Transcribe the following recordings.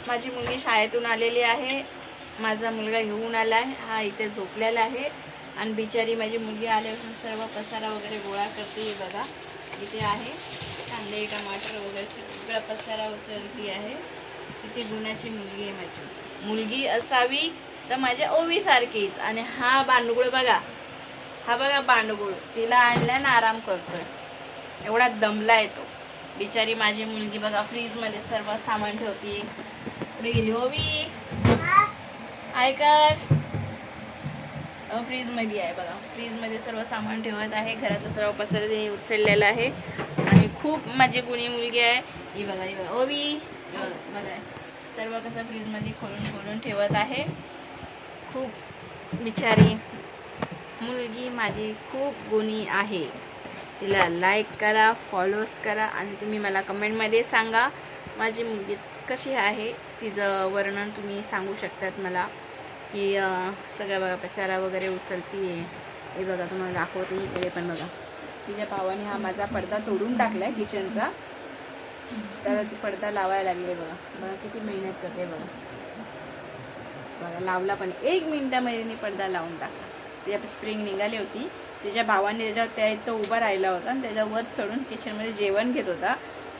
माझी मुलगी शाळेतून आलेली आहे. माझा मुलगा घेऊन आला आहे. हा इथे झोपलेला आहे. आणि बिचारी माझी मुलगी आल्यापासून सर्व पसारा वगैरे गोळा करते. बघा इथे आहे कांदे टमाटर वगैरे सगळा पसारा उचलती आहे. किती गुणाची मुलगी आहे माझी. मुलगी असावी तर माझ्या ओवीसारखीच. आणि हा बांडगुळ बघा, हा बघा बांडगुळ, तिला आणल्या ना आराम करतोय. एवढा दमला येतो बिचारी माझी मुलगी. बघा फ्रीजमध्ये सर्व सामान ठेवते. पुढे गेली ओवी ऐकत फ्रीजमध्ये आहे बघा. फ्रीजमध्ये सर्व सामान ठेवत आहे. घरातलं सर्व पसरते उचललेलं आहे. आणि खूप माझी गुणी मुलगी आहे ही. बघा ही बघा ओवी बघा सर्व कसं फ्रीजमध्ये खोलून खोलून ठेवत आहे. खूप बिचारी मुलगी माझी खूप गुणी आहे. तिला लाईक करा, फॉलोज करा आणि तुम्ही मला कमेंटमध्ये सांगा माझी मुलगी कशी आहे. तिचं वर्णन तुम्ही सांगू शकतात मला की सगळ्या बघा पचारा वगैरे उचलती आहे. हे बघा तुम्हाला दाखवते. इकडे पण बघा तिच्या भावाने हा माझा पडदा तोडून टाकला आहे किचनचा. तर ती पडदा लावायला लागली आहे. बघा बघा किती मेहनत करते. बघा बघा लावला पण 1 मिनिटामध्ये मी पडदा लावून टाकला. त्याच्या स्प्रिंग निघाली होती. त्याच्या भावाने त्याच्यावर तो उभा राहिला होता आणि त्याच्यावर चढून किचनमध्ये जेवण घेत होता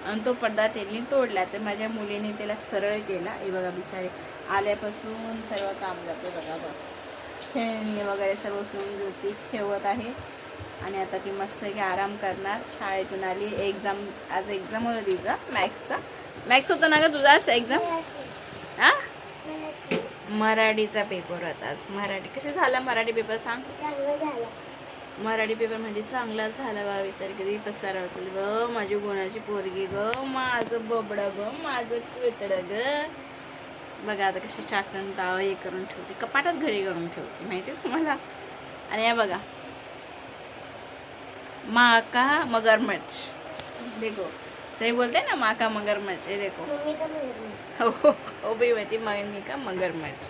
आणि तो पडदा त्यांनी तोडला. तर माझ्या मुलीने त्याला सरळ केला. हे बघा बिचारे आल्यापासून सर्व काम जाते. बघा बघा खेळणी वगैरे सर्व उचलून घेते, खेळवत आहे. आणि आता ती मस्त की आराम करणार. शाळेतून आली. आज एक्झाम होतं तिचा मॅथ्सचा. मॅथ्स होतं ना ग तुझा आज एक्झाम? हां मराठीचा पेपर होता आज. मराठी कसे झाला मराठी पेपर सांग? मराठी पेपर म्हणजे चांगला झाला बा. विचार कधी पसारा होतील ग माझी गुणाची पोरगी ग, माझं बबडं ग, माझं कुतडं ग. बघा आता कशी चाकण ताव हे करून ठेवते, कपाटात घडी करून ठेवते माहिती आहे तुम्हाला. आणि या बघा माँ का मगरमच्छ देखो सही बोलते ना माँ का मगरमच्छ. हे देखो हो भी होती मम्मी का मगरमच्छ.